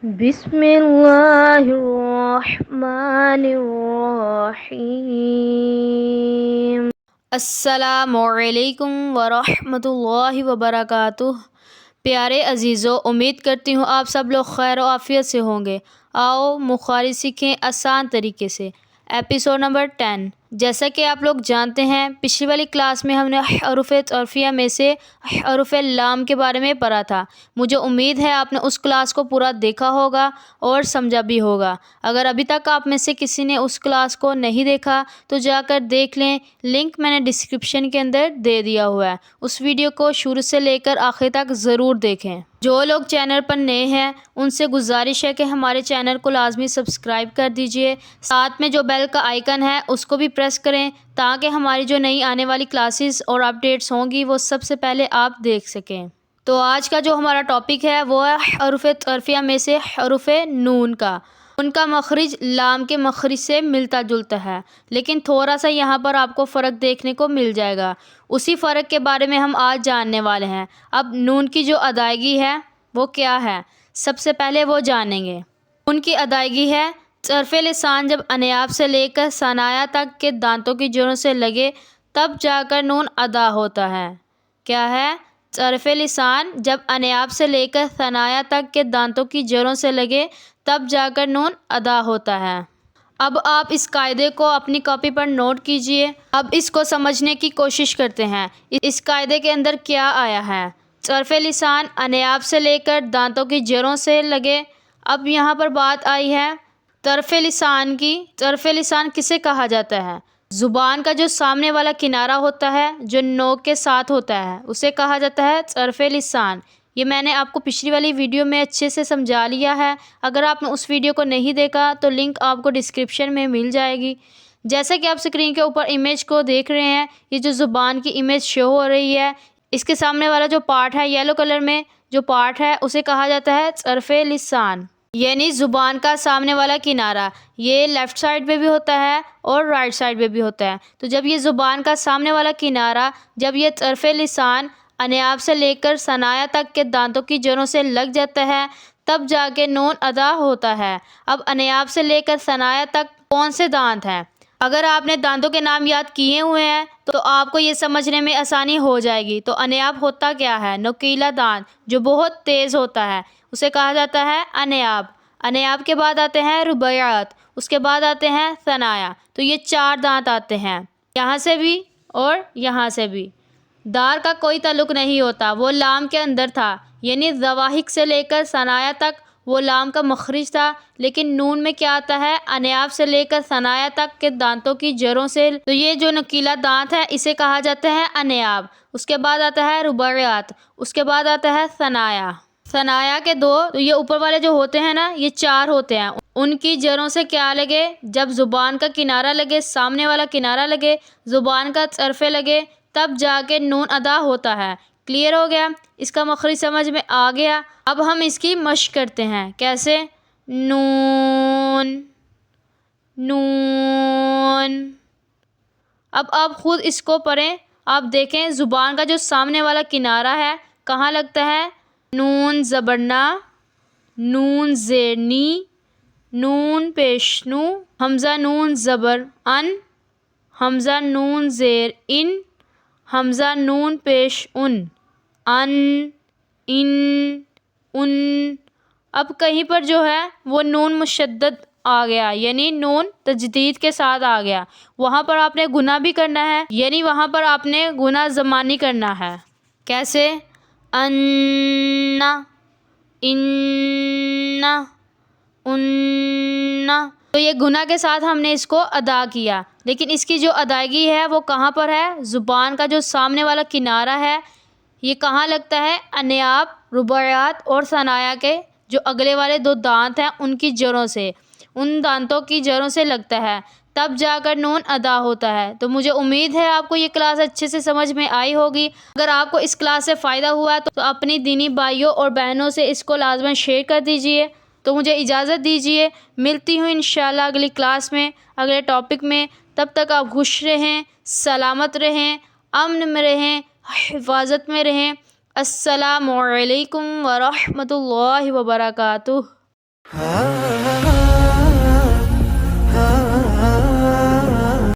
بسم اللہ الرحمن الرحیم۔ السلام علیکم ورحمۃ اللہ وبرکاتہ۔ پیارے عزیزو، امید کرتی ہوں آپ سب لوگ خیر و عافیت سے ہوں گے۔ آؤ مخارج سیکھیں آسان طریقے سے۔ Episode number 10۔ جیسا کہ آپ لوگ جانتے ہیں، پچھلی والی کلاس میں ہم نے حروف عرفیہ میں سے حروف لام کے بارے میں پڑھا تھا۔ مجھے امید ہے آپ نے اس کلاس کو پورا دیکھا ہوگا اور سمجھا بھی ہوگا۔ اگر ابھی تک آپ میں سے کسی نے اس کلاس کو نہیں دیکھا تو جا کر دیکھ لیں، لنک میں نے ڈسکرپشن کے اندر دے دیا ہوا ہے۔ اس ویڈیو کو شروع سے لے کر آخر تک ضرور دیکھیں۔ جو لوگ چینل پر نئے ہیں ان سے گزارش ہے کہ ہمارے چینل کو لازمی سبسکرائب کر دیجئے، ساتھ میں جو بیل کا آئیکن ہے اس کو بھی پریس کریں تاکہ ہماری جو نئی آنے والی کلاسز اور اپڈیٹس ہوں گی وہ سب سے پہلے آپ دیکھ سکیں۔ تو آج کا جو ہمارا ٹاپک ہے وہ ہے حروف عرفیہ میں سے حروف نون کا۔ ان کا مخرج لام کے مخرج سے ملتا جلتا ہے، لیکن تھوڑا سا یہاں پر آپ کو فرق دیکھنے کو مل جائے گا۔ اسی فرق کے بارے میں ہم آج جاننے والے ہیں۔ اب نون کی جو ادائیگی ہے وہ کیا ہے، سب سے پہلے وہ جانیں گے۔ نون کی ادائیگی ہے طرف لسان جب انیاب سے لے کر ثنایا تک کے دانتوں کی جڑوں سے لگے تب جا کر نون ادا ہوتا ہے۔ کیا ہے؟ طرف لسان جب انیاب سے لے کر ثنایا تک کے دانتوں کی جڑوں سے لگے تب جا کر نون ادا ہوتا ہے۔ اب آپ اس قاعدے کو اپنی کاپی پر نوٹ کیجئے۔ اب اس کو سمجھنے کی کوشش کرتے ہیں۔ اس قاعدے کے اندر کیا آیا ہے؟ طرف لسان انیاب سے لے کر دانتوں کی جڑوں سے لگے۔ اب یہاں پر بات آئی ہے طرف لسان کی۔ طرف لسان کسے کہا جاتا ہے؟ زبان کا جو سامنے والا کنارہ ہوتا ہے جو نوک کے ساتھ ہوتا ہے اسے کہا جاتا ہے طرف لسان۔ یہ میں نے آپ کو پچھلی والی ویڈیو میں اچھے سے سمجھا لیا ہے۔ اگر آپ نے اس ویڈیو کو نہیں دیکھا تو لنک آپ کو ڈسکرپشن میں مل جائے گی۔ جیسا کہ آپ اسکرین کے اوپر امیج کو دیکھ رہے ہیں، یہ جو زبان کی امیج شو ہو رہی ہے، اس کے سامنے والا جو پارٹ ہے یلو کلر میں جو پارٹ ہے اسے کہا جاتا ہے طرف لسان، یعنی زبان کا سامنے والا کنارہ۔ یہ لیفٹ سائڈ پہ بھی ہوتا ہے اور رائٹ سائڈ پہ بھی ہوتا ہے۔ تو جب یہ زبان کا سامنے والا کنارہ جب یہ طرف لسان انیاب سے لے کر ثنایا تک کے دانتوں کی جڑوں سے لگ جاتا ہے تب جا کے نون ادا ہوتا ہے۔ اب انیاب سے لے کر ثنایا تک کون سے دانت ہیں؟ اگر آپ نے دانتوں کے نام یاد کیے ہوئے ہیں تو آپ کو یہ سمجھنے میں آسانی ہو جائے گی۔ تو انیاب ہوتا کیا ہے؟ نوکیلا دانت جو بہت تیز ہوتا ہے اسے کہا جاتا ہے انیاب۔ انیاب کے بعد آتے ہیں رباعیات، اس کے بعد آتے ہیں ثنایا۔ تو یہ 4 دانت آتے ہیں، یہاں سے بھی اور یہاں سے بھی۔ دار کا کوئی تعلق نہیں ہوتا، وہ لام کے اندر تھا، یعنی ضواحک سے لے کر ثنایا تک وہ لام کا مخرج تھا۔ لیکن نون میں کیا آتا ہے؟ انیاب سے لے کر ثنایا تک کے دانتوں کی جڑوں سے۔ تو یہ جو نکیلا دانت ہے اسے کہا جاتا ہے انیاب۔ اس کے بعد آتا ہے رباعیات، اس کے بعد آتا ہے ثنایا۔ ثنایا کے 2، تو یہ اوپر والے جو ہوتے ہیں نا یہ 4 ہوتے ہیں، ان کی جڑوں سے کیا لگے؟ جب زبان کا کنارہ لگے، سامنے والا کنارہ لگے، زبان کا طرف لگے تب جا کے نون ادا ہوتا ہے۔ کلیئر ہو گیا؟ اس کا مخرج سمجھ میں آ گیا؟ اب ہم اس کی مشق کرتے ہیں۔ کیسے؟ نون نون۔ اب آپ خود اس کو پڑھیں۔ آپ دیکھیں زبان کا جو سامنے والا کنارہ ہے کہاں لگتا ہے؟ نون زبر نا، نون زیر نی، نون پیش نو، حمزہ نون زبر ان، حمزہ نون زیر ان، حمزہ نون پیش ان، ان، ان۔ اب کہیں پر جو ہے وہ نون مشدد آ گیا، یعنی نون تجدید کے ساتھ آ گیا، وہاں پر آپ نے گنا بھی کرنا ہے، یعنی وہاں پر آپ نے گنا زمانی کرنا ہے۔ کیسے؟ ان، ان، ان۔ تو یہ گنا کے ساتھ ہم نے اس کو ادا کیا، لیکن اس کی جو ادائیگی ہے وہ کہاں پر ہے؟ زبان کا جو سامنے والا کنارہ ہے یہ کہاں لگتا ہے؟ انیاب، رباعیات اور ثنایا کے جو اگلے والے 2 دانت ہیں ان کی جڑوں سے، ان دانتوں کی جڑوں سے لگتا ہے، تب جا کر نون ادا ہوتا ہے۔ تو مجھے امید ہے آپ کو یہ کلاس اچھے سے سمجھ میں آئی ہوگی۔ اگر آپ کو اس کلاس سے فائدہ ہوا تو اپنی دینی بھائیوں اور بہنوں سے اس کو لازماً شیئر کر دیجئے۔ تو مجھے اجازت دیجئے، ملتی ہوں انشاءاللہ اگلی کلاس میں، اگلے ٹاپک میں۔ تب تک آپ خوش رہیں، سلامت رہیں، امن میں رہیں، حفاظت میں رہیں۔ السلام علیکم ورحمۃ اللہ وبرکاتہ۔ ہاں